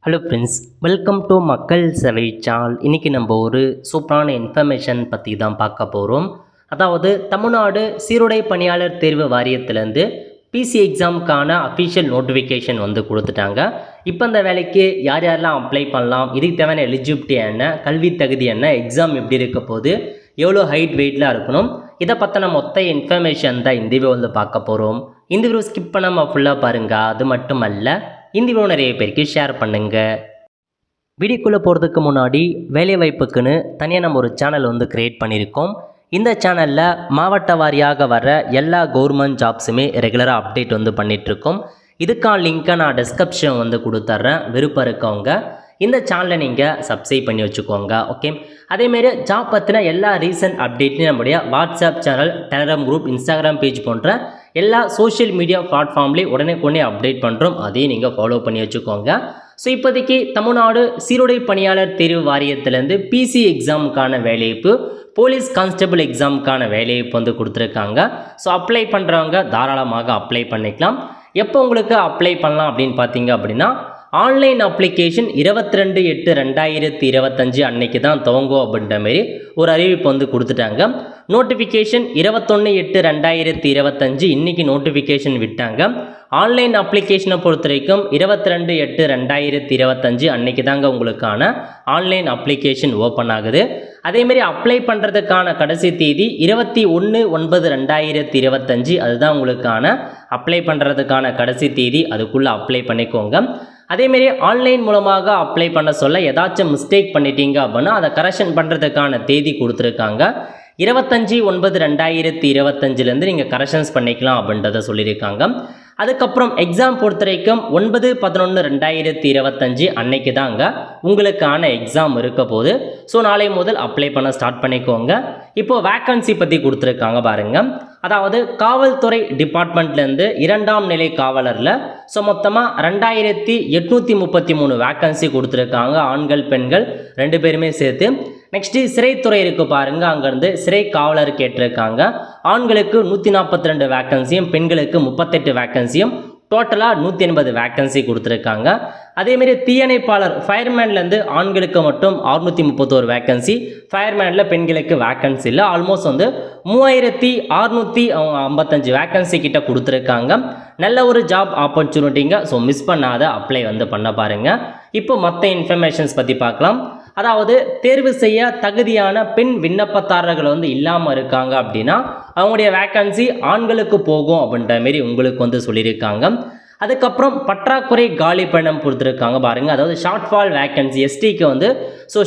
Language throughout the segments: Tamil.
ஹலோ ஃப்ரெண்ட்ஸ், வெல்கம் டு மக்கள் சேவை சேனல். இன்றைக்கி நம்ம ஒரு சூப்பரான இன்ஃபர்மேஷன் பற்றி தான் பார்க்க போகிறோம். அதாவது தமிழ்நாடு சீருடை பணியாளர் தேர்வு வாரியத்திலேருந்து பிசி எக்ஸாமுக்கான அஃபிஷியல் நோட்டிஃபிகேஷன் வந்து கொடுத்துட்டாங்க. இப்போ இந்த வேலைக்கு யார் யாரெல்லாம் அப்ளை பண்ணலாம், இதுக்கு தேவையான எலிஜிபிலிட்டி என்ன, கல்வி தகுதி என்ன, எக்ஸாம் எப்படி இருக்க போது, எவ்வளோ ஹைட் வெயிட்லாம் இருக்கணும், இதை பற்றின மொத்த இன்ஃபர்மேஷன் தான் இந்த வீடியோ வந்து பார்க்க போகிறோம். இந்த வீடியோ ஸ்கிப் பண்ணாமல் ஃபுல்லாக பாருங்கள். அது மட்டும் அல்ல, இந்த வீடியோ நிறைய பேருக்கு ஷேர் பண்ணுங்கள். வீடியோக்குள்ளே போகிறதுக்கு முன்னாடி வேலைவாய்ப்புக்குன்னு தனியாக நம்ம ஒரு சேனல் வந்து க்ரியேட் பண்ணியிருக்கோம். இந்த சேனலில் மாவட்ட வாரியாக வர எல்லா கவர்மெண்ட் ஜாப்ஸுமே ரெகுலராக அப்டேட் வந்து பண்ணிகிட்ருக்கோம். இதுக்கான லிங்க்கை நான் டிஸ்கிரிப்ஷன் வந்து கொடுத்துட்றேன். விருப்பம் இருக்கவங்க இந்த சேனலை நீங்கள் சப்ஸ்கிரைப் பண்ணி வச்சுக்கோங்க. ஓகே, அதேமாரி ஜாப் பற்றின எல்லா ரீசன்ட் அப்டேட்லையும் நம்முடைய WhatsApp channel, Telegram group, Instagram page போன்ற எல்லா சோஷியல் மீடியா பிளாட்ஃபார்ம்லேயும் உடனே அப்டேட் பண்ணுறோம். அதையும் நீங்கள் ஃபாலோ பண்ணி வச்சுக்கோங்க. ஸோ இப்போதைக்கு தமிழ்நாடு சீருடை பணியாளர் தேர்வு வாரியத்திலேருந்து பிசி எக்ஸாமுக்கான வேலைவாய்ப்பு, போலீஸ் கான்ஸ்டபிள் எக்ஸாமுக்கான வேலைவாய்ப்பு வந்து கொடுத்துருக்காங்க. ஸோ அப்ளை பண்ணுறவங்க தாராளமாக அப்ளை பண்ணிக்கலாம். எப்போ உங்களுக்கு அப்ளை பண்ணலாம் அப்படின்னு பார்த்தீங்க அப்படின்னா, ஆன்லைன் அப்ளிகேஷன் 22/8/2025 அன்னைக்கு தான் துவங்கும் அப்படின்ற மாரி ஒரு அறிவிப்பு வந்து கொடுத்துட்டாங்க. நோட்டிஃபிகேஷன் 21/8/2025 இன்றைக்கி நோட்டிஃபிகேஷன் விட்டாங்க. ஆன்லைன் அப்ளிகேஷனை பொறுத்த வரைக்கும் 22/8/2025 அன்னைக்கு தாங்க உங்களுக்கான ஆன்லைன் அப்ளிகேஷன் ஓப்பன் ஆகுது. அதேமாரி அப்ளை பண்ணுறதுக்கான கடைசி தேதி 21/9/2025. அதுதான் உங்களுக்கான அப்ளை பண்ணுறதுக்கான கடைசி தேதி. அதுக்குள்ளே அப்ளை பண்ணிக்கோங்க. அதேமாரி ஆன்லைன் மூலமாக அப்ளை பண்ண சொல்ல ஏதாச்சும் மிஸ்டேக் பண்ணிட்டீங்க அப்படின்னா அதை கரெக்ஷன் பண்ணுறதுக்கான தேதி கொடுத்துருக்காங்க. 25/9/2025 நீங்கள் கரெக்ஷன்ஸ் பண்ணிக்கலாம் அப்படின்றத சொல்லியிருக்காங்க. அதுக்கப்புறம் எக்ஸாம் பொறுத்த வரைக்கும் 9/11/2025 அன்னைக்கு தாங்க உங்களுக்கான எக்ஸாம் இருக்க போது. ஸோ நாளை முதல் அப்ளை பண்ண ஸ்டார்ட் பண்ணிக்கோங்க. இப்போது வேக்கன்சி பற்றி கொடுத்துருக்காங்க பாருங்கள். அதாவது காவல்துறை டிபார்ட்மெண்ட்லேருந்து 2ஆம் நிலை காவலரில் ஸோ மொத்தமாக 2833 வேக்கன்சி கொடுத்துருக்காங்க. ஆண்கள் பெண்கள் 2 பேருமே சேர்த்து. நெக்ஸ்ட்டு சிறைத்துறை இருக்குது பாருங்கள், அங்கேருந்து சிறை காவலர் கேட்டிருக்காங்க. ஆண்களுக்கு 142 வேக்கன்சியும் பெண்களுக்கு 38 வேக்கன்சியும், டோட்டலாக 180 வேக்கன்சி கொடுத்துருக்காங்க. அதேமாரி தீயணைப்பாளர் ஃபயர்மேன்லேருந்து ஆண்களுக்கு மட்டும் 631 வேக்கன்சி, ஃபயர்மேனில் பெண்களுக்கு வேக்கன்சி இல்லை. ஆல்மோஸ்ட் வந்து 3655 வேக்கன்சி கிட்ட கொடுத்துருக்காங்க. நல்ல ஒரு ஜாப் ஆப்பர்ச்சுனிட்டிங்க. ஸோ மிஸ் பண்ணாத அப்ளை வந்து பண்ண பாருங்கள். இப்போ மற்ற இன்ஃபர்மேஷன்ஸ் பற்றி பார்க்கலாம். அதாவது தேர்வு செய்ய தகுதியான பெண் விண்ணப்பதாரர்கள் வந்து இல்லாமல் இருக்காங்க அப்படின்னா அவங்களுடைய வேக்கன்சி ஆண்களுக்கு போகும் அப்படின்ற மாரி உங்களுக்கு வந்து சொல்லியிருக்காங்க. அதுக்கப்புறம் பற்றாக்குறை காலி பணம் கொடுத்துருக்காங்க பாருங்கள். அதாவது ஷார்ட் ஃபால் வேக்கன்சி எஸ்டிக்கு வந்து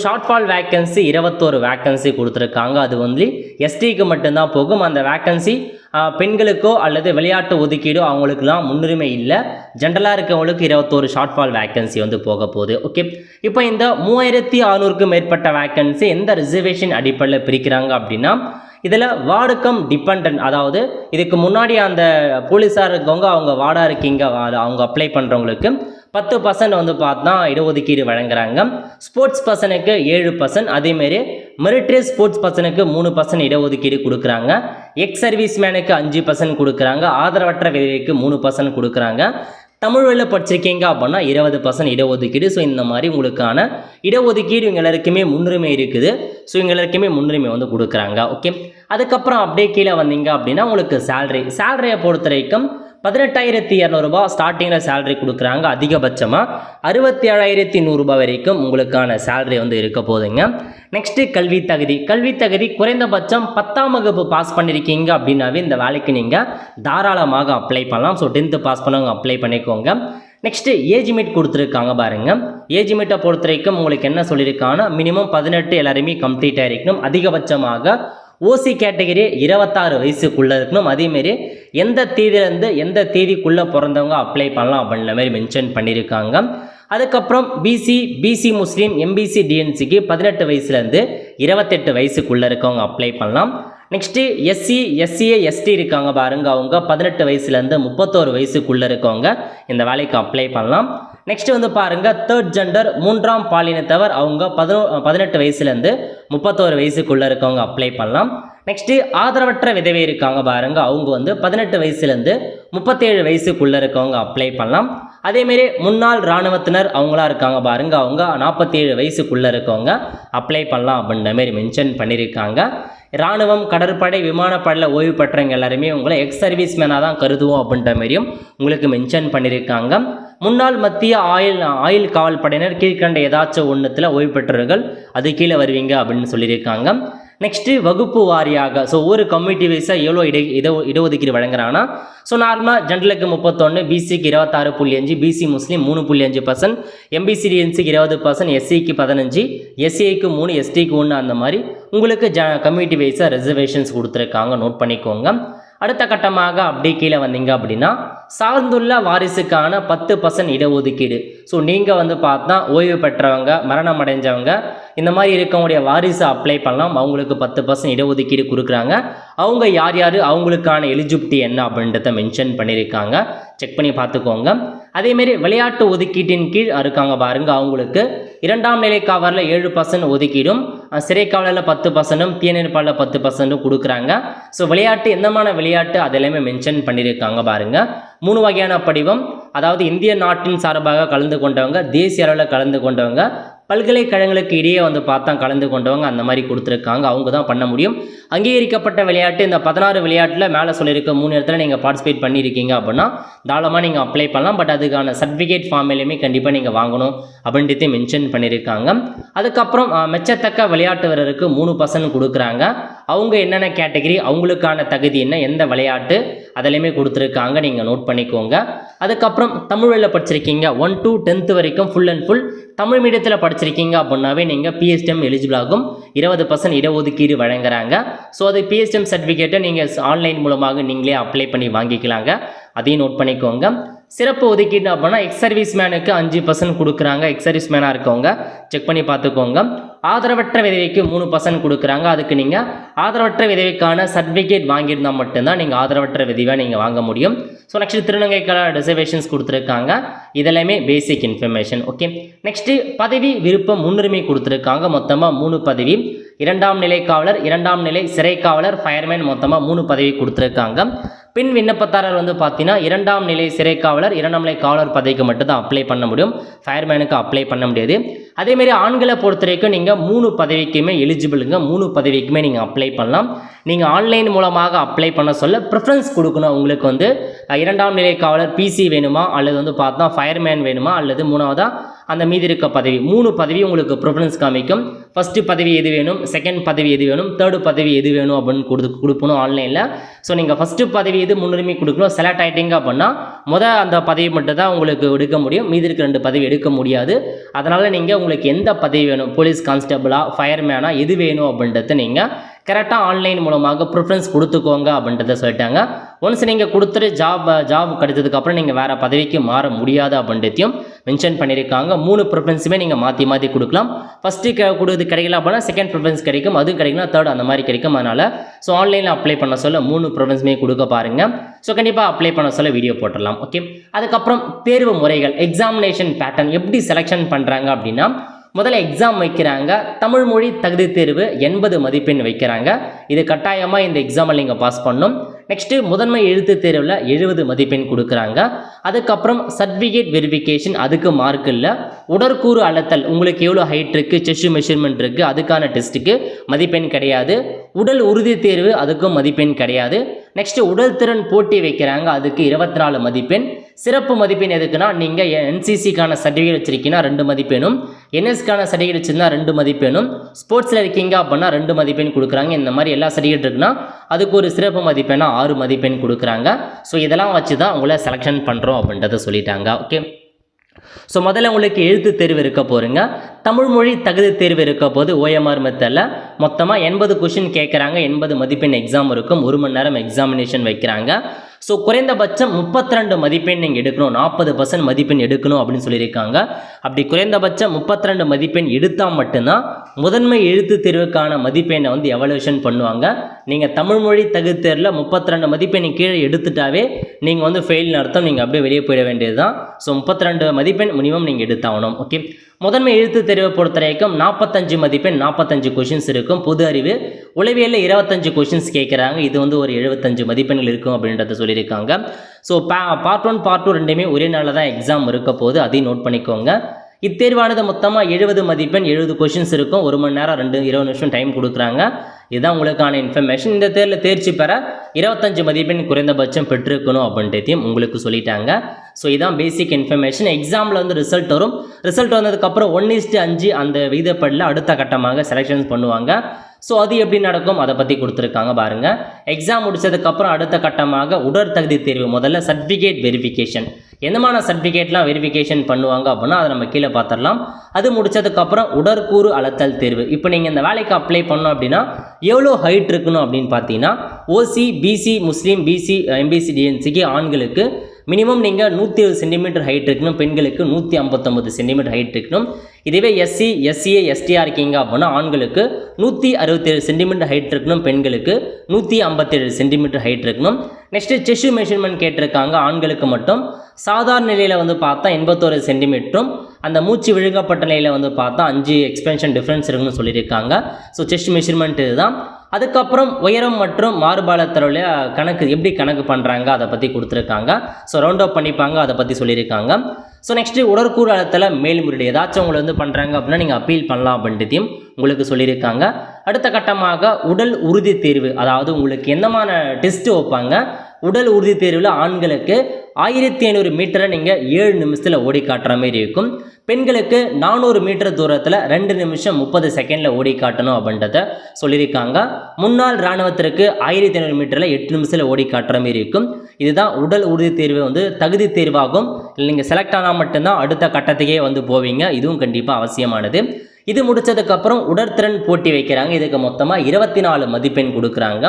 ஷார்ட் ஃபால் வேக்கன்சி 21 வேக்கன்சி கொடுத்துருக்காங்க. அது வந்து எஸ்டிக்கு மட்டும்தான் போகும். அந்த வேக்கன்சி பெண்களுக்கோ அல்லது விளையாட்டு ஒதுக்கீடோ அவங்களுக்குலாம் முன்னுரிமை இல்லை. ஜென்ரலாக இருக்கவங்களுக்கு 21 ஷார்ட் ஃபால் வேக்கன்சி வந்து போக போகுது. ஓகே, இப்போ இந்த 3600க்கும் மேற்பட்ட வேக்கன்சி எந்த ரிசர்வேஷன் அடிப்படையில் பிரிக்கிறாங்க அப்படின்னா, இதில் வார்டுக்கம் டிபெண்ட், அதாவது இதுக்கு முன்னாடி அந்த போலீஸாக இருக்கவங்க அவங்க வார்டாக இருக்கீங்க, அவங்க அப்ளை பண்ணுறவங்களுக்கு 10% வந்து பார்த்தா இடஒதுக்கீடு வழங்குறாங்க. ஸ்போர்ட்ஸ் பர்சனுக்கு 7%, அதேமாரி மிலிட்ரி ஸ்போர்ட்ஸ் பர்சனுக்கு 3% இடஒதுக்கீடு கொடுக்குறாங்க. எக்ஸ் சர்வீஸ் மேனுக்கு 5% கொடுக்குறாங்க. ஆதரவற்ற விதவைக்கு 3% கொடுக்குறாங்க. தமிழ் வழியில் படிச்சிருக்கீங்க அப்படின்னா 20% இடஒதுக்கீடு. ஸோ இந்த மாதிரி உங்களுக்கான இடஒதுக்கீடு இவங்க எல்லாருக்குமே முன்னுரிமை இருக்குது. ஸோ இவங்க எல்லாருக்குமே முன்னுரிமை வந்து கொடுக்குறாங்க. ஓகே, அதுக்கப்புறம் அப்படியே கீழே வந்தீங்க அப்படின்னா உங்களுக்கு சேலரியை பொறுத்த வரைக்கும் 18,200 ஸ்டார்டிங்கில் சேலரி கொடுக்குறாங்க. அதிகபட்சமாக 67,100 வரைக்கும் உங்களுக்கான சேலரி வந்து இருக்க போதுங்க. நெக்ஸ்ட்டு கல்வி தகுதி குறைந்தபட்சம் 10ஆம் வகுப்பு பாஸ் பண்ணியிருக்கீங்க அப்படின்னாவே இந்த வேலைக்கு நீங்கள் தாராளமாக அப்ளை பண்ணலாம். ஸோ 10th பாஸ் பண்ணவங்க அப்ளை பண்ணிக்கோங்க. நெக்ஸ்ட்டு ஏஜ் மீட் கொடுத்துருக்காங்க பாருங்கள். ஏஜ் மீட்டை பொறுத்த வரைக்கும் உங்களுக்கு என்ன சொல்லியிருக்காங்கன்னா, மினிமம் 18 எல்லாருமே கம்ப்ளீட் ஆகிருக்கணும். அதிகபட்சமாக ஓசி கேட்டகரி 26 வயசுக்குள்ளே இருக்கணும். அதேமாரி எந்த தேதியிலேருந்து எந்த தேதிக்குள்ளே பிறந்தவங்க அப்ளை பண்ணலாம் அப்படின்ற மாதிரி மென்ஷன் பண்ணியிருக்காங்க. அதுக்கப்புறம் பிசி முஸ்லீம், எம்பிசி டிஎன்சிக்கு 18 வயசுலேருந்து 28 வயசுக்குள்ளே இருக்கவங்க அப்ளை பண்ணலாம். நெக்ஸ்ட்டு எஸ்சிஏ எஸ்டி இருக்காங்க பாருங்க, அவங்க 18 வயசுலேருந்து 31 வயசுக்குள்ளே இருக்கவங்க இந்த வேலைக்கு அப்ளை பண்ணலாம். நெக்ஸ்ட் வந்து பாருங்கள் தேர்ட் ஜெண்டர் மூன்றாம் பாலினத்தவர் அவங்க 18 வயசுலேருந்து 31 வயசுக்குள்ளே இருக்கவங்க அப்ளை பண்ணலாம். நெக்ஸ்ட்டு ஆதரவற்ற விதவை இருக்காங்க பாருங்க, அவங்க வந்து 18 வயசுலேருந்து 37 வயசுக்குள்ளே இருக்கவங்க அப்ளை பண்ணலாம். அதேமாரி முன்னாள் இராணுவத்தினர் அவங்களா இருக்காங்க பாருங்க, அவங்க 47 வயசுக்குள்ளே இருக்கவங்க அப்ளை பண்ணலாம் அப்படின்ற மாரி மென்ஷன் பண்ணியிருக்காங்க. இராணுவம், கடற்படை, விமானப்படையில் ஓய்வு பெற்றவங்க எல்லாருமே உங்களை எக்ஸ் சர்வீஸ் மேனாக தான் கருதுவோம் அப்படின்ற மாதிரியும் உங்களுக்கு மென்ஷன் பண்ணியிருக்காங்க. முன்னாள் மத்திய ஆயுள் காவல் படையினர் கீழ்கண்ட ஏதாச்சும் ஒன்றுத்தில் ஓய்வு பெற்றவர்கள் அது கீழே வருவீங்க அப்படின்னு சொல்லியிருக்காங்க. நெக்ஸ்ட்டு வகுப்பு வாரியாக, ஸோ ஒரு கம்யூனிட்டி வைஸாக எவ்வளோ இடஒதுக்கீடு வழங்குறாங்கன்னா, ஸோ நார்மலாக ஜென்ரலுக்கு 31, பிசிக்கு 26.5, பிசி முஸ்லீம் 3.5%, எம்பிசிடிஎன்சிக்கு 20%, எஸ்சிக்கு 15, எஸ்சிஐக்கு 3, எஸ்டிக்கு 1, அந்த மாதிரி உங்களுக்கு கம்யூனிட்டி வைஸாக ரிசர்வேஷன்ஸ் கொடுத்துருக்காங்க, நோட் பண்ணிக்கோங்க. அடுத்த கட்டமாக அப்படி கீழே வந்தீங்க அப்படின்னா சார்ந்துள்ள வாரிசுக்கான 10% இடஒதுக்கீடு. ஸோ நீங்கள் வந்து பார்த்தா ஓய்வு பெற்றவங்க, மரணம் அடைஞ்சவங்க, இந்த மாதிரி இருக்கக்கூடிய வாரிசு அப்ளை பண்ணலாம். அவங்களுக்கு 10% இடஒதுக்கீடு கொடுக்குறாங்க. அவங்க யார் யார், அவங்களுக்கான எலிஜிபிலிட்டி என்ன அப்படின்றத மென்ஷன் பண்ணியிருக்காங்க, செக் பண்ணி பார்த்துக்கோங்க. அதேமாரி விளையாட்டு ஒதுக்கீட்டின் கீழ் இருக்காங்க பாருங்க, அவங்களுக்கு 2ஆம் நிலை காவலில் 7% ஒதுக்கீடும், சிறை காவலில் 10%, தீயணைப்பாளர் 10% கொடுக்குறாங்க. ஸோ விளையாட்டு எந்தமான விளையாட்டு அது எல்லாமே மென்ஷன் பண்ணியிருக்காங்க பாருங்க. 3 வகையான படிவம், அதாவது இந்திய நாட்டின் சார்பாக கலந்து கொண்டவங்க, தேசிய அளவில் கலந்து கொண்டவங்க, பல்கலைக்கழகங்களுக்கு இடையே வந்து பார்த்தா கலந்து கொண்டவங்க, அந்த மாதிரி கொடுத்துருக்காங்க. அவங்க தான் பண்ண முடியும். அங்கீகரிக்கப்பட்ட விளையாட்டு இந்த 16 விளையாட்டில் மேலே சொல்லியிருக்க 3 இடத்துல நீங்கள் பார்ட்டிசிபேட் பண்ணியிருக்கீங்க அப்படின்னா தாராளமாக நீங்கள் அப்ளை பண்ணலாம். பட் அதுக்கான சர்டிஃபிகேட் ஃபார்ம்லையுமே கண்டிப்பாக நீங்கள் வாங்கணும் அப்படின்றத மென்ஷன் பண்ணியிருக்காங்க. அதுக்கப்புறம் மெச்சத்தக்க விளையாட்டு வீரருக்கு 3% கொடுக்குறாங்க. அவங்க என்னென்ன கேட்டகரி, அவங்களுக்கான தகுதி என்ன, எந்த விளையாட்டு அதிலையுமே கொடுத்துருக்காங்க, நீங்கள் நோட் பண்ணிக்கோங்க. அதுக்கப்புறம் தமிழ் வழியில் படிச்சிருக்கீங்க 1 to 10th வரைக்கும் ஃபுல் அண்ட் ஃபுல் தமிழ் மீடியத்தில் படிச்சிருக்கீங்க அப்படின்னாவே நீங்கள் பிஎஸ்டிஎம் எலிஜிபிள் ஆகும். 20% இடஒதுக்கீடு வழங்குறாங்க. ஸோ அது பிஎஸ்டிஎம் சர்டிஃபிகேட்டை நீங்கள் ஆன்லைன் மூலமாக நீங்களே அப்ளை பண்ணி வாங்கிக்கலாங்க, அதையும் நோட் பண்ணிக்கோங்க. சிறப்பு ஒதுக்கீடு அப்படின்னா எக்ஸ் சர்வீஸ் மேனுக்கு 5% கொடுக்குறாங்க. எக்ஸ் சர்வீஸ் மேனாக இருக்கவங்க செக் பண்ணி பார்த்துக்கோங்க. ஆதரவற்ற விதவைக்கு 3% கொடுக்குறாங்க. அதுக்கு நீங்கள் ஆதரவற்ற விதவைக்கான சர்டிஃபிகேட் வாங்கியிருந்தால் மட்டும்தான் நீங்கள் ஆதரவற்ற விதவை நீங்கள் வாங்க முடியும். ஸோ நெக்ஸ்ட் திருநங்கைக்கான ரிசர்வேஷன்ஸ் கொடுத்துருக்காங்க. இதெல்லாமே பேசிக் இன்ஃபர்மேஷன். ஓகே, நெக்ஸ்ட்டு பதவி விருப்பம் முன்னுரிமை கொடுத்துருக்காங்க. மொத்தமாக 3 பதவி, 2ஆம் நிலை காவலர், 2ஆம் நிலை சிறை காவலர், ஃபயர்மேன், மொத்தமாக 3 பதவி கொடுத்துருக்காங்க. பின் விண்ணப்பதாரர் வந்து பார்த்தீங்கன்னா 2ஆம் நிலை சிறை காவலர், 2ஆம் நிலை காவலர் பதவிக்கு மட்டும் தான் அப்ளை பண்ண முடியும், ஃபயர்மேனுக்கு அப்ளை பண்ண முடியாது. அதேமாரி ஆண்களை பொறுத்த வரைக்கும் நீங்கள் 3 பதவிக்குமே எலிஜிபிளுங்க, 3 பதவிக்குமே நீங்கள் அப்ளை பண்ணலாம். நீங்கள் ஆன்லைன் மூலமாக அப்ளை பண்ண சொல்ல ப்ரிஃபரன்ஸ் கொடுக்கணும். உங்களுக்கு வந்து 2ஆம் நிலை காவலர் பிசி வேணுமா, அல்லது வந்து பார்த்தா ஃபயர்மேன் வேணுமா, அல்லது 3ஆவதாக அந்த மீதி இருக்க பதவி, 3 பதவி உங்களுக்கு ப்ரிஃபரன்ஸ் காமிக்கும். ஃபஸ்ட்டு பதவி எது வேணும், செகண்ட் பதவி எது வேணும், தேர்டு பதவி எது வேணும் அப்படின்னு கொடுக்கணும் ஆன்லைனில். ஸோ நீங்கள் ஃபஸ்ட்டு பதவி எது முன்னுரிமை கொடுக்கணும், செலக்ட் ஆகிட்டீங்க அப்படின்னா அந்த பதவி மட்டும் தான் உங்களுக்கு எடுக்க முடியும், மீதி இருக்க 2 பதவி எடுக்க முடியாது. அதனால் நீங்கள் உங்களுக்கு எந்த பதவி வேணும், போலீஸ் கான்ஸ்டபிளா, ஃபயர்மேனா, எது வேணும் அப்படின்றத நீங்கள் கரெக்டாக ஆன்லைன் மூலமாக ப்ரிஃபரன்ஸ் கொடுத்துக்கோங்க அப்படின்றத சொல்லிட்டாங்க. ஒன்ஸ் நீங்கள் கொடுத்துட்டு ஜாப் கிடைச்சதுக்கப்புறம் நீங்கள் வேறு பதவிக்கு மாற முடியாது அப்படின்றதையும் மென்ஷன் பண்ணியிருக்காங்க. 3 ப்ரிஃபரன்ஸுமே நீங்கள் மாற்றி கொடுக்கலாம். ஃபஸ்ட்டு கொடுக்குறது கிடைக்கல அப்படின்னா செகண்ட் ப்ரிஃபரன்ஸ் கிடைக்கும், அதுவும் கிடைக்கலாம், தேர்ட் அந்த மாதிரி கிடைக்கும். அதனால் ஸோ ஆன்லைனில் அப்ளை பண்ண சொல்ல 3 ப்ரிஃபரன்ஸுமே கொடுக்க பாருங்கள். ஸோ கண்டிப்பாக அப்ளை பண்ண சொல்ல வீடியோ போட்டுடலாம். ஓகே, அதுக்கப்புறம் தேர்வு முறைகள், எக்ஸாமினேஷன் பேட்டர்ன் எப்படி செலெக்ஷன் பண்ணுறாங்க அப்படின்னா, முதல்ல எக்ஸாம் வைக்கிறாங்க. தமிழ் மொழி தகுதி தேர்வு 80 மதிப்பெண் வைக்கிறாங்க. இது கட்டாயமாக இந்த எக்ஸாமில் நீங்கள் பாஸ் பண்ணணும். நெக்ஸ்ட்டு முதன்மை எழுத்து தேர்வில் 70 மதிப்பெண் கொடுக்குறாங்க. அதுக்கப்புறம் சர்டிஃபிகேட் வெரிஃபிகேஷன், அதுக்கு மார்க் இல்லை. உடற்கூறு அளத்தல், உங்களுக்கு எவ்வளோ ஹைட் இருக்குது, செஸ்ட் மெஷர்மெண்ட் இருக்குது, அதுக்கான டெஸ்ட்டுக்கு மதிப்பெண் கிடையாது. உடல் உறுதி தேர்வு, அதுக்கும் மதிப்பெண் கிடையாது. நெக்ஸ்ட்டு உடல் திறன் போட்டி வைக்கிறாங்க, அதுக்கு 24 மதிப்பெண். சிறப்பு மதிப்பெண் எதுக்குன்னா, நீங்கள் என்சிசிக்கான சர்டிஃபிகேட் வச்சுருக்கீங்கன்னா 2 மதிப்பெண்ணும், என்எஸ்க்கான சர்டிஃபிகேட் வச்சுருந்தா 2 மதிப்பெண்ணும், ஸ்போர்ட்ஸில் இருக்கீங்க அப்படின்னா 2 மதிப்பெண் கொடுக்குறாங்க. இந்த மாதிரி எல்லா சர்டிஃபிகேட் இருக்குன்னா அதுக்கு ஒரு சிறப்பு மதிப்பெண்ணா 6 மதிப்பெண் கொடுக்குறாங்க. ஸோ இதெல்லாம் வச்சு தான் உங்களை செலெக்ஷன் பண்ணுறோம் அப்படின்றத சொல்லிட்டாங்க. ஓகே, ஸோ முதல்ல உங்களுக்கு எழுத்து தேர்வு இருக்க போகிறீங்க. தமிழ் மொழி தகுதி தேர்வு இருக்க போது ஓஎம்ஆர் மெத்தடில் மொத்தமாக 80 கொஷின் கேட்குறாங்க. 80 மதிப்பெண் எக்ஸாம் இருக்கும். 1 மணி நேரம் எக்ஸாமினேஷன் வைக்கிறாங்க. ஸோ குறைந்தபட்சம் 32 மதிப்பெண் நீங்கள் எடுக்கணும், 40% மதிப்பெண் எடுக்கணும் அப்படின்னு சொல்லியிருக்காங்க. அப்படி குறைந்தபட்சம் 32 மதிப்பெண் எடுத்தால் மட்டும்தான் முதன்மை எழுத்து தேர்வுக்கான மதிப்பெண்ணை வந்து எவல்யூஷன் பண்ணுவாங்க. நீங்கள் தமிழ் மொழி தகுதி தேர்வில் 32 மதிப்பெண் கீழே எடுத்துட்டாவே நீங்கள் வந்து ஃபெயில்னு அர்த்தம், நீங்கள் அப்படியே வெளியே போயிட வேண்டியது தான். ஸோ 32 மதிப்பெண் மினிமம் நீங்கள் எடுத்தாகணும். ஓகே, முதன்மை எழுத்து தேர்வை பொறுத்த வரைக்கும் 45 மதிப்பெண் 45 கொஷின்ஸ் இருக்கும். பொது அறிவு உளவியலில் 25 கொஷின்ஸ் கேட்குறாங்க. இது வந்து ஒரு 75 மதிப்பெண்கள் இருக்கும் அப்படின்றத சொல்லியிருக்காங்க. ஸோ பார்ட் 1 பார்ட் 2 ரெண்டுமே ஒரே நாளில் தான் எக்ஸாம் இருக்க போது, அதையும் நோட் பண்ணிக்கோங்க. இத்தேர்வானது மொத்தமாக 70 மதிப்பெண் 70 கொஷின்ஸ் இருக்கும். 1 மணி நேரம் 20 நிமிஷம் டைம் கொடுக்குறாங்க. இதுதான் உங்களுக்கான இன்ஃபர்மேஷன். இந்த தேர்வில் தேர்ச்சி பெற 25 மதிப்பெண் குறைந்தபட்சம் பெற்றிருக்கணும் அப்படின்றதையும் உங்களுக்கு சொல்லிட்டாங்க. ஸோ இதான் பேசிக் இன்ஃபர்மேஷன். எக்ஸாமில் வந்து ரிசல்ட் வரும். ரிசல்ட் வந்ததுக்கப்புறம் 1:5 அந்த விகிதப்படியில் அடுத்த கட்டமாக செலெக்ஷன்ஸ் பண்ணுவாங்க. ஸோ அது எப்படி நடக்கும் அதை பற்றி கொடுத்துருக்காங்க பாருங்கள். எக்ஸாம் முடிச்சதுக்கப்புறம் அடுத்த கட்டமாக உடற்தகுதி தேர்வு, முதல்ல சர்டிஃபிகேட் வெரிஃபிகேஷன். எந்தமான சர்டிஃபிகேட்லாம் வெரிஃபிகேஷன் பண்ணுவாங்க அப்படின்னா அதை நம்ம கீழே பார்த்துடலாம். அது முடிச்சதுக்கப்புறம் உடற்கூறு அளத்தல் தேர்வு. இப்போ நீங்கள் இந்த வேலைக்கு அப்ளை பண்ணோம் அப்படின்னா எவ்வளோ ஹைட் இருக்கணும் அப்படின்னு பார்த்தீங்கன்னா ஓசி, பிசி, முஸ்லீம், பிசி, எம்பிசி, டிஎன்சிக்கு ஆண்களுக்கு மினிமம் நீங்கள் 120 சென்டிமீட்டர் ஹைட் இருக்கணும், பெண்களுக்கு 159 சென்டிமீட்டர் ஹைட் இருக்கணும். இதுவே எஸ்சி, எஸ்சிஏ, எஸ்டிஆர் இருக்கீங்க அப்படின்னா ஆண்களுக்கு 167 சென்டிமீட்டர் ஹைட் இருக்கணும், பெண்களுக்கு 157 சென்டிமீட்டர் ஹைட் இருக்கணும். நெக்ஸ்ட்டு செஸ்ட் மெஷர்மெண்ட் கேட்டிருக்காங்க. ஆண்களுக்கு மட்டும் சாதாரண நிலையில் வந்து பார்த்தா 81 சென்டிமீட்டரும், அந்த மூச்சு விழுங்கப்பட்ட நிலையில் வந்து பார்த்தா 5 எக்ஸ்பென்ஷன் டிஃப்ரென்ஸ் இருக்குன்னு சொல்லியிருக்காங்க. ஸோ செஸ்ட் மெஷர்மெண்ட் இதுதான். அதுக்கப்புறம் உயரம் மற்றும் மார்பளத்தோடைய கணக்கு எப்படி கணக்கு பண்ணுறாங்க அதை பற்றி கொடுத்துருக்காங்க. ஸோ ரவுண்ட் அப் பண்ணிப்பாங்க, அதை பற்றி சொல்லியிருக்காங்க. ஸோ நெக்ஸ்ட்டு உடற்கூறு அளத்தில் மேல்முறையீடு ஏதாச்சும் உங்களை வந்து பண்ணுறாங்க அப்படின்னா நீங்கள் அப்பீல் பண்ணலாம் அப்படின்றதையும் உங்களுக்கு சொல்லியிருக்காங்க. அடுத்த கட்டமாக உடல் உறுதி தேர்வு, அதாவது உங்களுக்கு என்னமான டெஸ்ட்டு வைப்பாங்க. உடல் உறுதி தேர்வில் ஆண்களுக்கு 1500 மீட்டரை நீங்கள் 7 நிமிஷத்தில் ஓடி காட்டுற மாதிரி இருக்கும். பெண்களுக்கு 400 மீட்டர் தூரத்தில் 2 நிமிஷம் 30 செகண்டில் ஓடி காட்டணும் அப்படின்றத சொல்லியிருக்காங்க. முன்னாள் இராணுவத்திற்கு 1500 மீட்டரில் 8 நிமிஷத்தில் ஓடி காட்டுற மாதிரி இருக்கும். இதுதான் உடல் உறுதி தேர்வு வந்து தகுதி தேர்வாகும். நீங்கள் செலக்ட் ஆனால் மட்டும்தான் அடுத்த கட்டத்துக்கே வந்து போவீங்க. இதுவும் கண்டிப்பாக அவசியமானது. இது முடிச்சதுக்கப்புறம் உடற்திறன் போட்டி வைக்கிறாங்க. இதுக்கு மொத்தமாக 24 மதிப்பெண் கொடுக்குறாங்க.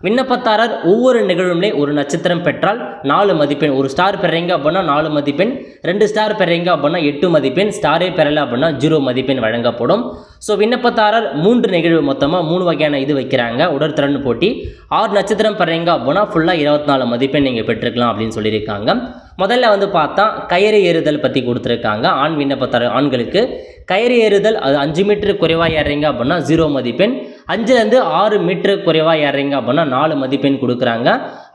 விண்ணப்பதாரர் ஒவ்வொரு நிகழ்வுமே ஒரு நட்சத்திரம் பெற்றால் 4 மதிப்பெண், ஒரு ஸ்டார் பெறீங்க அப்படின்னா 4 மதிப்பெண், 2 ஸ்டார் பெறீங்க அப்படின்னா 8 மதிப்பெண், ஸ்டாரே பெறலை அப்படின்னா 0 மதிப்பெண் வழங்கப்படும். ஸோ விண்ணப்பதாரர் 3 நிகழ்வு மொத்தமாக 3 வகையான இது வைக்கிறாங்க. உடற்திறன் போட்டி 6 நட்சத்திரம் பெறீங்க அப்படின்னா ஃபுல்லாக 24 மதிப்பெண் நீங்கள் பெற்றுக்கலாம் அப்படின்னு சொல்லியிருக்காங்க. முதல்ல வந்து பார்த்தா கயிறு ஏறுதல் பற்றி கொடுத்துருக்காங்க. ஆண் விண்ணப்பதாரர் ஆண்களுக்கு கயிறு ஏறுதல் அது 5 மீட்டர் குறைவாக ஏறுறீங்க அப்படின்னா 0 மதிப்பெண், 5லேருந்து 6 மீட்டர் குறைவாக ஏறுறீங்க அப்படின்னா 4 மதிப்பெண் கொடுக்குறாங்க.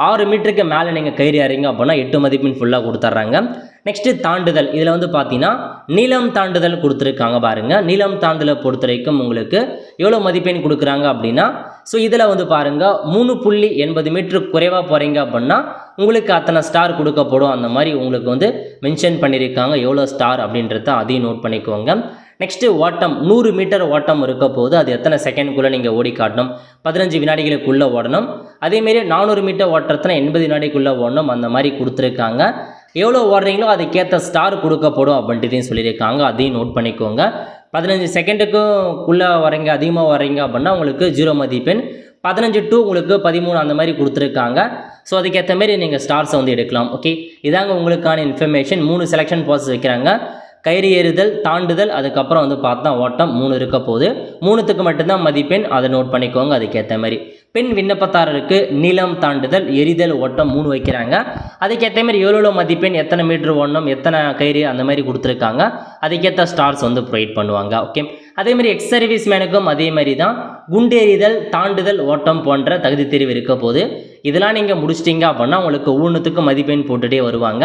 6 மீட்டருக்கு மேலே நீங்கள் கயிறு ஏறுறீங்க அப்படின்னா 8 மதிப்பெண் ஃபுல்லாக கொடுத்துட்றாங்க. நெக்ஸ்ட்டு தாண்டுதல், இதில் வந்து பார்த்தீங்கன்னா நீளம் தாண்டுதல் கொடுத்துருக்காங்க பாருங்கள். நீளம் தாண்டுதலை பொறுத்த வரைக்கும் உங்களுக்கு எவ்வளோ மதிப்பெண் கொடுக்குறாங்க அப்படின்னா, ஸோ இதில் வந்து பாருங்கள் 3.80 மீட்டர் குறைவாக போகிறீங்க அப்படின்னா உங்களுக்கு அத்தனை ஸ்டார் கொடுக்கப்படும். அந்த மாதிரி உங்களுக்கு வந்து மென்ஷன் பண்ணியிருக்காங்க எவ்வளோ ஸ்டார் அப்படின்றத, அதையும் நோட் பண்ணிக்கோங்க. நெக்ஸ்ட்டு ஓட்டம் 100 மீட்டர் ஓட்டம் இருக்க போது அது எத்தனை செகண்ட்குள்ளே நீங்கள் ஓடி காட்டணும், 15 வினாடிகளுக்குள்ளே ஓடணும். அதேமாரி 400 மீட்டர் ஓட்டத்தில் 80 வினாடிக்குள்ளே ஓடணும். அந்த மாதிரி கொடுத்துருக்காங்க. எவ்வளோ ஓடுறீங்களோ அதுக்கேற்ற ஸ்டார் கொடுக்கப்படும் அப்படின்றதையும் சொல்லியிருக்காங்க. அதையும் நோட் பண்ணிக்கோங்க. 15 செகண்டுக்குள்ளே வரீங்க, அதிகமாக வரீங்க அப்படின்னா உங்களுக்கு 0 மதிப்பெண், 15 to உங்களுக்கு 13 அந்த மாதிரி கொடுத்துருக்காங்க. ஸோ அதுக்கேற்ற மாதிரி நீங்கள் ஸ்டார்ஸை வந்து எடுக்கலாம். ஓகே, இதாங்க உங்களுக்கான இன்ஃபர்மேஷன். 3 செலெக்ஷன் ப்ராசஸ் வைக்கிறாங்க. கயிறு ஏறுதல், தாண்டுதல், அதுக்கப்புறம் வந்து பார்த்தா ஓட்டம் 3 இருக்க போது. 3த்துக்கு மட்டும்தான் மதிப்பெண், அதை நோட் பண்ணிக்கோங்க அதுக்கேற்ற மாதிரி. பெண் விண்ணப்பதாரருக்கு நீளம் தாண்டுதல், எரிதல், ஓட்டம் 3 வைக்கிறாங்க. அதுக்கேற்ற மாதிரி எவ்வளோ மதிப்பெண், எத்தனை மீட்டர் ஓடணும், எத்தனை கயிறு அந்த மாதிரி கொடுத்துருக்காங்க. அதுக்கேற்ற ஸ்டார்ஸ் வந்து ப்ரொவைட் பண்ணுவாங்க. ஓகே, அதேமாதிரி எக்ஸ் சர்வீஸ் மேனுக்கும் அதே மாதிரி தான் குண்டேறிதல், தாண்டுதல், ஓட்டம் போன்ற தகுதி தேர்வு இருக்க போது. இதெல்லாம் நீங்கள் முடிச்சிட்டிங்க அப்படின்னா உங்களுக்கு ஒவ்வொன்றுத்துக்கும் மதிப்பெண் போட்டுகிட்டே வருவாங்க.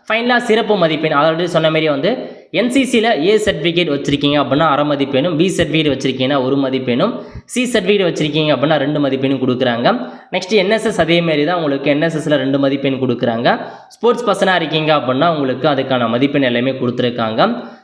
ஃபைனலாக சிறப்பு மதிப்பெண், ஆல்ரெடி சொன்ன மாதிரி வந்து என்சிசியில் ஏ சர்டிஃபிகேட் வச்சுருக்கீங்க அப்படின்னா 1/2 மதிப்பெண்ணும், பி சர்டிஃபிகேட் வச்சுருக்கீங்கன்னா 1 மதிப்பெண்ணும், சி சர்டிஃபிகேட் வச்சுருக்கீங்க அப்படின்னா 2 மதிப்பெண்ணும் கொடுக்குறாங்க. நெக்ஸ்ட் என்எஸ்எஸ் அதேமாரி தான் உங்களுக்கு என்எஸ்எஸில் 2 மதிப்பெண் கொடுக்குறாங்க. ஸ்போர்ட்ஸ் பர்சனாக இருக்கீங்க அப்படின்னா உங்களுக்கு அதுக்கான மதிப்பெண் எல்லாமே கொடுத்துருக்காங்க.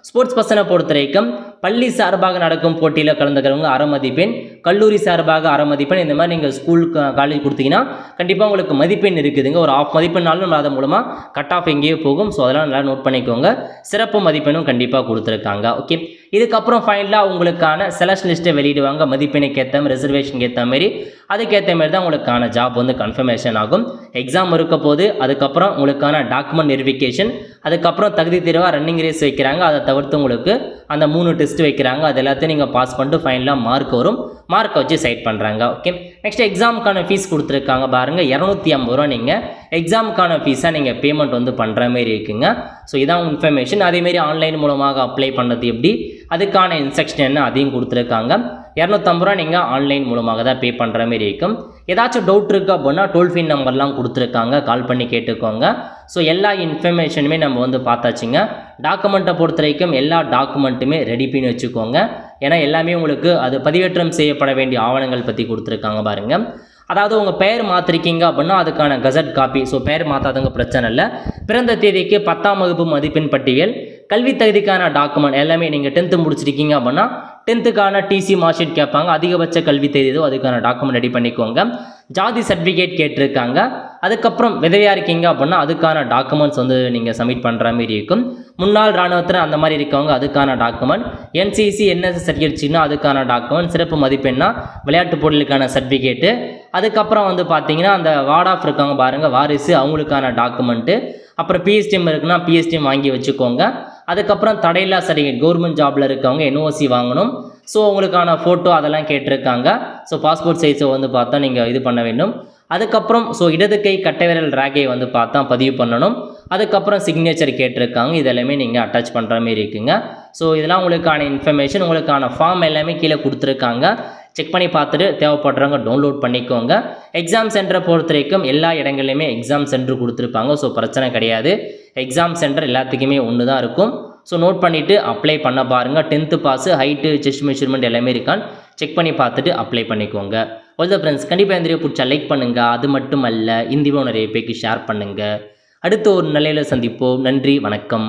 ஸ்போர்ட்ஸ் பர்சனை பொறுத்த வரைக்கும் பள்ளி சார்பாக நடக்கும் போட்டியில் கலந்துக்கிறவங்க 1/2 மதிப்பெண், கல்லூரி சார்பாக 1/2 மதிப்பெண். இந்த மாதிரி நீங்கள் ஸ்கூல் காலேஜ் கொடுத்தீங்கன்னா கண்டிப்பாக உங்களுக்கு மதிப்பெண் இருக்குதுங்க. ஒரு 1/2 மதிப்பெண்ணாலும் அதன் மூலமாக கட் ஆஃப் எங்கேயோ போகும். ஸோ அதெல்லாம் நல்லா நோட் பண்ணிக்கோங்க. சிறப்பு மதிப்பெண்ணும் கண்டிப்பாக கொடுத்துருக்காங்க. ஓகே, இதுக்கப்புறம் ஃபைனலாக உங்களுக்கான செலக்ஷன் லிஸ்ட்டை வெளியிடுவாங்க. மதிப்பெண்ணுக்கு ஏற்ற மாதிரி, ரிசர்வேஷனுக்கு ஏற்ற மாதிரி, அதுக்கேற்ற மாதிரி தான் உங்களுக்கான ஜாப் வந்து கன்ஃபர்மேஷன் ஆகும். எக்ஸாம் இருக்க போது, அதுக்கப்புறம் உங்களுக்கான டாக்குமெண்ட் வெரிஃபிகேஷன், அதுக்கப்புறம் தகுதி தேர்வாக ரன்னிங் ரேஸ் வைக்கிறாங்க. அதை தவிர்த்து உங்களுக்கு அந்த 3 டெஸ்ட் வைக்கிறாங்க. அது எல்லாத்தையும் நீங்கள் பாஸ் பண்ணிட்டு ஃபைனலாக மார்க் வரும். மார்க்கை வச்சு சைட் பண்ணுறாங்க. ஓகே, நெக்ஸ்ட் எக்ஸாமுக்கான ஃபீஸ் கொடுத்துருக்காங்க பாருங்கள். 250 ரூபா நீங்கள் எக்ஸாமுக்கான ஃபீஸாக நீங்கள் பேமெண்ட் வந்து பண்ணுற மாதிரி இருக்குங்க. ஸோ இதான் இன்ஃபர்மேஷன். அதேமாரி ஆன்லைன் மூலமாக அப்ளை பண்ணுறது எப்படி, அதுக்கான இன்ஸ்ட்ரக்ஷன் என்ன, அதையும் கொடுத்துருக்காங்க. 250 ரூபா நீங்கள் ஆன்லைன் மூலமாக தான் பே பண்ணுற மாதிரி இருக்கும். ஏதாச்சும் டவுட் இருக்குது அப்படின்னா டோல் ஃப்ரீ நம்பர்லாம் கொடுத்துருக்காங்க, கால் பண்ணி கேட்டுக்கோங்க. ஸோ எல்லா இன்ஃபர்மேஷனுமே நம்ம வந்து பார்த்தாச்சுங்க. டாக்குமெண்ட்டை பொறுத்த வரைக்கும் எல்லா டாக்குமெண்ட்டுமே ரெடி பண்ணி வச்சுக்கோங்க. ஏன்னா எல்லாமே உங்களுக்கு அது பதிவேற்றம் செய்யப்பட வேண்டிய ஆவணங்கள் பற்றி கொடுத்துருக்காங்க பாருங்கள். அதாவது உங்கள் பெயர் மாற்றிருக்கீங்க அப்படின்னா அதுக்கான கசட் காப்பி. ஸோ பெயர் மாற்றாதவங்க பிரச்சனை இல்லை. பிறந்த தேதிக்கு 10ஆம் வகுப்பு மதிப்பெண் பட்டியல், கல்வி தகுதிக்கான டாக்குமெண்ட் எல்லாமே நீங்கள் 10th முடிச்சிருக்கீங்க அப்படின்னா 10th டிசி மார்க் ஷீட் கேட்பாங்க. அதிகபட்ச கல்வி தேதியோ அதுக்கான டாக்குமெண்ட் ரெடி பண்ணிக்கோங்க. ஜாதி சர்டிஃபிகேட் கேட்டிருக்காங்க. அதுக்கப்புறம் விதவையாக இருக்கீங்க அப்படின்னா அதுக்கான டாக்குமெண்ட்ஸ் வந்து நீங்கள் சப்மிட் பண்ணுற மாதிரி இருக்கும். முன்னாள் இராணுவத்தில் அந்த மாதிரி இருக்கவங்க அதுக்கான டாக்குமெண்ட், என்சிசி என்எஸ்எஸ் சர்டிஃபிகேட்ஸ்னா அதுக்கான டாக்குமெண்ட், சிறப்பு மதிப்பெண்ணா விளையாட்டு போட்டிகளுக்கான சர்டிஃபிகேட்டு, அதுக்கப்புறம் வந்து பார்த்தீங்கன்னா அந்த வார்ட் ஆஃப் இருக்காங்க பாருங்கள், வாரிசு, அவங்களுக்கான டாக்குமெண்ட்டு, அப்புறம் பிஎஸ்டிஎம் இருக்குன்னா பிஎஸ்டிஎம் வாங்கி வச்சுக்கோங்க. அதுக்கப்புறம் தடையில்லா சர்டிஃபிகேட், கவர்மெண்ட் ஜாபில் இருக்கவங்க என்ஓசி வாங்கணும். ஸோ உங்களுக்கான ஃபோட்டோ அதெல்லாம் கேட்டிருக்காங்க. ஸோ பாஸ்போர்ட் சைஸை வந்து பார்த்தா நீங்கள் இது பண்ண வேண்டும். அதுக்கப்புறம் ஸோ இடது கை கட்டை விரல் ரேகை வந்து பார்த்தா பதிவு பண்ணணும். அதுக்கப்புறம் சிக்னேச்சர் கேட்டிருக்காங்க. இதெல்லாமே நீங்கள் அட்டாச் பண்ணுற மாதிரி இருக்குங்க. ஸோ இதெல்லாம் உங்களுக்கான இன்ஃபர்மேஷன். உங்களுக்கான ஃபார்ம் எல்லாமே கீழே கொடுத்துருக்காங்க. செக் பண்ணி பார்த்துட்டு தேவைப்படுறவங்க டவுன்லோட் பண்ணிக்கோங்க. எக்ஸாம் சென்டரை பொறுத்த வரைக்கும் எல்லா இடங்கள்லையுமே எக்ஸாம் சென்டர் கொடுத்துருப்பாங்க. ஸோ பிரச்சனை கிடையாது. எக்ஸாம் சென்டர் எல்லாத்துக்குமே ஒன்று தான் இருக்கும். ஸோ நோட் பண்ணிவிட்டு அப்ளை பண்ண பாருங்கள். 10th pass, height, chest measurement எல்லாமே இருக்கான்னு செக் பண்ணி பார்த்துட்டு அப்ளை பண்ணிக்கோங்க. ஓகே ஃப்ரெண்ட்ஸ், கண்டிப்பாக இந்த வீடியோ பிடிச்சா லைக் பண்ணுங்கள். அது மட்டும் அல்ல, இந்த வீடியோ நிறைய பேருக்கு ஷேர் பண்ணுங்கள். அடுத்து ஒரு நிலையில் சந்திப்போம். நன்றி, வணக்கம்.